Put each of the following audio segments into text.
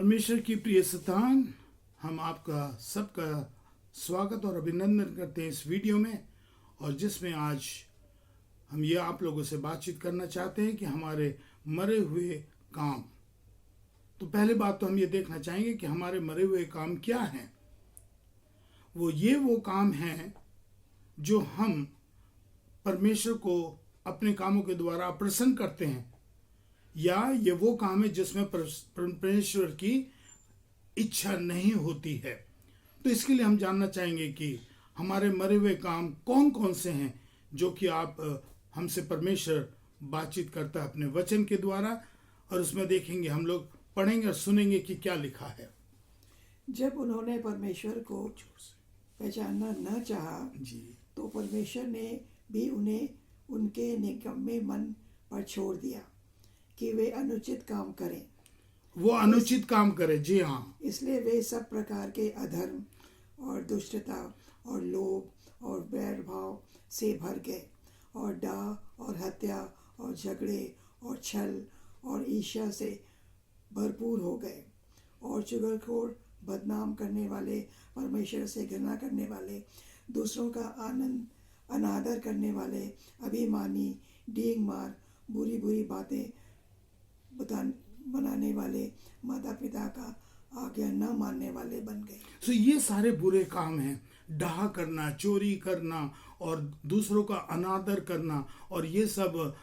परमेश्वर की प्रिय संतान, हम आपका सबका स्वागत और अभिनंदन करते हैं इस वीडियो में, और जिसमें आज हम ये आप लोगों से बातचीत करना चाहते हैं कि हमारे मरे हुए काम। तो पहले बात तो हम ये देखना चाहेंगे कि हमारे मरे हुए काम क्या हैं। वो काम हैं जो हम परमेश्वर को अपने कामों के द्वारा प्रसन्न करते हैं, या ये वो काम है जिसमें परमेश्वर की इच्छा नहीं होती है। तो इसके लिए हम जानना चाहेंगे कि हमारे मरे हुए काम कौन कौन से हैं जो कि आप हमसे परमेश्वर बातचीत करता है अपने वचन के द्वारा, और उसमें देखेंगे, हम लोग पढ़ेंगे और सुनेंगे कि क्या लिखा है। जब उन्होंने परमेश्वर को पहचानना न चाहा जी, तो परमेश्वर ने भी उन्हें उनके निकम्मे मन पर छोड़ दिया कि वे अनुचित काम करें। वो अनुचित काम करे। जी हाँ, इसलिए वे सब प्रकार के अधर्म और दुष्टता और लोभ और बैर भाव से भर गए, और डाह और हत्या और झगड़े और छल और ईर्ष्या से भरपूर हो गए, और चुगलखोर, बदनाम करने वाले, परमेश्वर से घृणा करने वाले, दूसरों का अनादर करने वाले, अभिमानी, डींग मार, बुरी बुरी बातें बनाने वाले, माता पिता का आज्ञा न मानने वाले बन गए। तो ये सारे बुरे काम हैं। डाह करना, चोरी करना और दूसरों का अनादर करना, और ये सब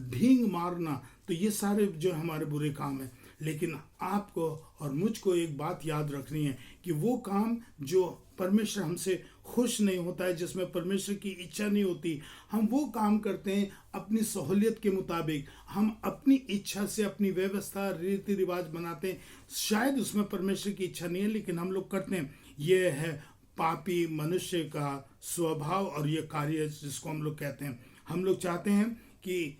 ढींग मारना, तो ये सारे जो हमारे बुरे काम हैं। लेकिन आपको और मुझको एक बात याद रखनी है कि वो काम जो परमेश्वर हमसे खुश नहीं होता है, जिसमें परमेश्वर की इच्छा नहीं होती, हम वो काम करते हैं अपनी सहूलियत के मुताबिक। हम अपनी इच्छा से अपनी व्यवस्था, रीति रिवाज बनाते हैं। शायद उसमें परमेश्वर की इच्छा नहीं है, लेकिन हम लोग करते हैं। ये है पापी मनुष्य का स्वभाव और ये कार्य जिसको हम लोग कहते हैं। हम लोग चाहते हैं कि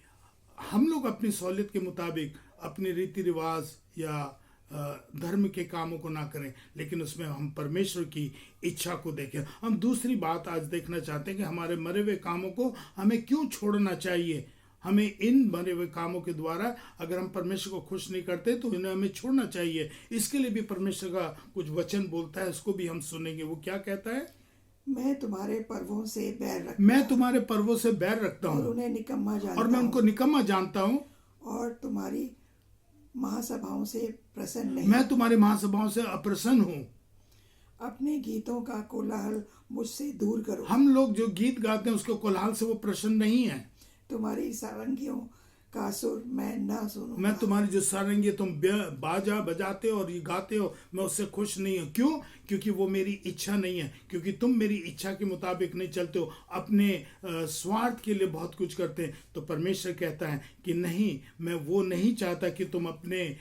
हम लोग अपनी सहूलियत के मुताबिक अपने रीति रिवाज या धर्म के कामों को ना करें, लेकिन उसमें हम परमेश्वर की इच्छा को देखें। हम दूसरी बात आज देखना चाहते हैं कि हमारे मरे हुए कामों को हमें क्यों छोड़ना चाहिए। हमें इन मरे हुए कामों के द्वारा अगर हम परमेश्वर को खुश नहीं करते तो इन्हें हमें छोड़ना चाहिए। इसके लिए भी परमेश्वर का कुछ वचन बोलता है, उसको भी हम सुनेंगे। वो क्या कहता है? मैं तुम्हारे पर्वों से बैर रखता हूँ और उन्हें निकम्मा जानता और मैं उनको निकम्मा जानता हूँ, और तुम्हारी महासभाओं से प्रसन्न नहीं। मैं तुम्हारी महासभाओं से अप्रसन्न हूँ। अपने गीतों का कोलाहल मुझसे दूर करो। हम लोग जो गीत गाते हैं उसके कोलाहल से वो प्रसन्न नहीं है। तुम्हारी सारंगियों का सुर मैं न सुनूंगा। मैं तुम्हारी जो सारंगी तुम बाजा बजाते हो और ये गाते हो, मैं उससे खुश नहीं हूँ। क्यों? क्योंकि वो मेरी इच्छा नहीं है। क्योंकि तुम मेरी इच्छा के मुताबिक नहीं चलते हो, अपने स्वार्थ के लिए बहुत कुछ करते हैं। तो परमेश्वर कहता है कि नहीं, मैं वो नहीं चाहता कि तुम अपने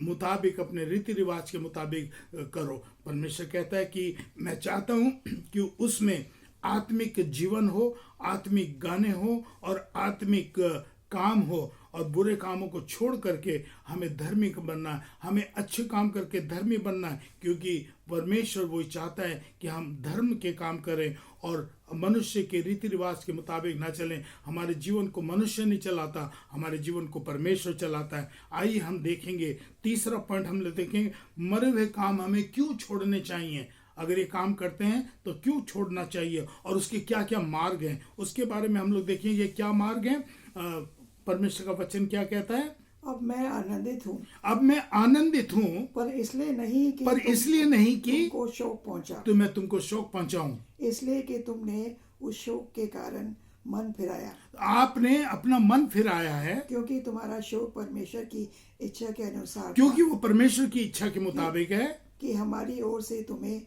मुताबिक, अपने रीति रिवाज के मुताबिक करो। परमेश्वर कहता है कि मैं चाहता हूँ कि उसमें आत्मिक जीवन हो, आत्मिक गाने हो और आत्मिक काम हो, और बुरे कामों को छोड़ करके हमें धार्मिक बनना है। हमें अच्छे काम करके धर्मी बनना है, क्योंकि परमेश्वर वो चाहता है कि हम धर्म के काम करें और मनुष्य के रीति रिवाज के मुताबिक ना चलें। हमारे जीवन को मनुष्य नहीं चलाता, हमारे जीवन को परमेश्वर चलाता है। आइए हम देखेंगे तीसरा पॉइंट, हम देखेंगे मरे हुए काम हमें क्यों छोड़ने चाहिए। अगर ये काम करते हैं तो क्यों छोड़ना चाहिए, और उसके क्या क्या मार्ग हैं, उसके बारे में हम लोग देखेंगे। क्या मार्ग हैं? परमेश्वर का वचन क्या कहता है? अब मैं आनंदित हूँ, पर इसलिए नहीं कि तुमको शोक पहुंचा। तो मैं तुमको शोक पहुंचाऊं, इसलिए कि तुमने उस शोक के कारण मन फिराया। आपने अपना मन फिराया है, क्योंकि तुम्हारा शोक परमेश्वर की इच्छा के अनुसार, क्योंकि वो परमेश्वर की इच्छा के मुताबिक है कि हमारी ओर से तुम्हें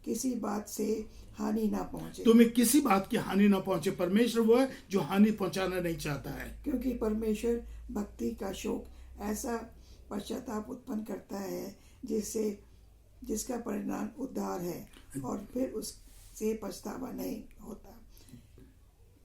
किसी बात से हानि ना पहुंचे। तुम्हें किसी बात की हानि ना पहुंचे। परमेश्वर वो है जो हानि पहुंचाना नहीं चाहता है। क्योंकि परमेश्वर भक्ति का शोक ऐसा पश्चाताप उत्पन्न करता है जिसका परिणाम उद्धार है, और फिर उससे पछतावा नहीं होता,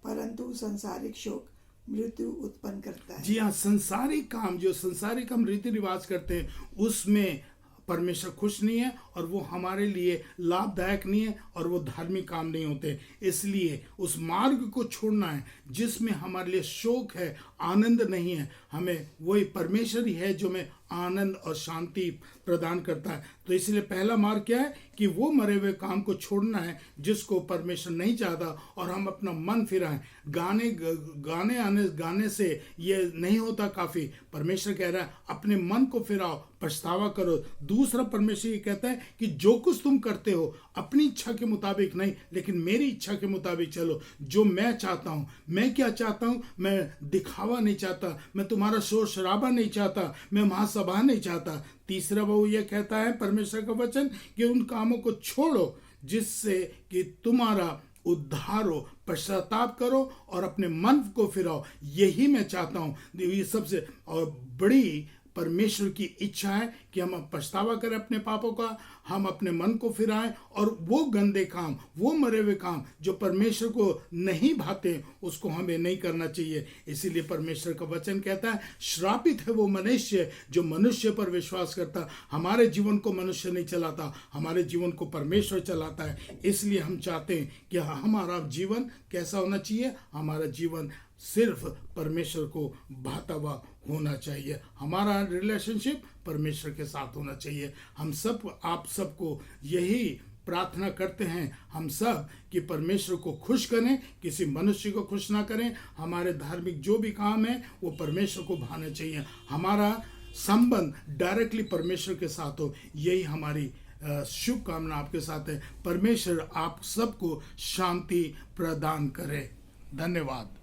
परंतु संसारिक शोक मृत्यु उत्पन्न करता है। जी हाँ, संसारिक काम, जो संसारिक हम रीति रिवाज करते हैं उसमें परमेश्वर खुश नहीं है, और वो हमारे लिए लाभदायक नहीं है और वो धार्मिक काम नहीं होते। इसलिए उस मार्ग को छोड़ना है जिसमें हमारे लिए शोक है, आनंद नहीं है। हमें वही परमेश्वर ही है जो हमें आनंद और शांति प्रदान करता है। तो इसलिए पहला मार्ग क्या है कि वो मरे हुए काम को छोड़ना है जिसको परमेश्वर नहीं चाहता, और हम अपना मन फिराएं। गाने से ये नहीं होता काफ़ी। परमेश्वर कह रहा है अपने मन को फिराओ, पछतावा करो। दूसरा परमेश्वर ये कहता है कि जो कुछ तुम करते हो अपनी इच्छा के मुताबिक नहीं, लेकिन मेरी इच्छा के मुताबिक चलो। जो मैं चाहता हूँ, मैं क्या चाहता हूँ, मैं दिखावा नहीं चाहता, मैं तुम्हारा शोर शराबा नहीं चाहता, मैं महासभा नहीं चाहता। तीसरा वो ये कहता है परमेश्वर का वचन कि उन कामों को छोड़ो जिससे कि तुम्हारा उद्धार हो, पश्चाताप करो और अपने मन को फिराओ। यही मैं चाहता हूँ। ये सबसे और बड़ी परमेश्वर की इच्छा है कि हम पछतावा करें अपने पापों का, हम अपने मन को फिराएं और वो गंदे काम, वो मरे हुए काम जो परमेश्वर को नहीं भाते, उसको हमें नहीं करना चाहिए। इसीलिए परमेश्वर का वचन कहता है श्रापित है वो मनुष्य जो मनुष्य पर विश्वास करता। हमारे जीवन को मनुष्य नहीं चलाता, हमारे जीवन को परमेश्वर चलाता है। इसलिए हम चाहते हैं कि हमारा जीवन कैसा होना चाहिए, हमारा जीवन सिर्फ परमेश्वर को भाता हुआ होना चाहिए। हमारा रिलेशनशिप परमेश्वर के साथ होना चाहिए। हम सब, आप सबको यही प्रार्थना करते हैं हम सब कि परमेश्वर को खुश करें, किसी मनुष्य को खुश ना करें। हमारे धार्मिक जो भी काम है वो परमेश्वर को भाना चाहिए। हमारा संबंध डायरेक्टली परमेश्वर के साथ हो, यही हमारी शुभकामना आपके साथ है। परमेश्वर आप सबको शांति प्रदान करे। धन्यवाद।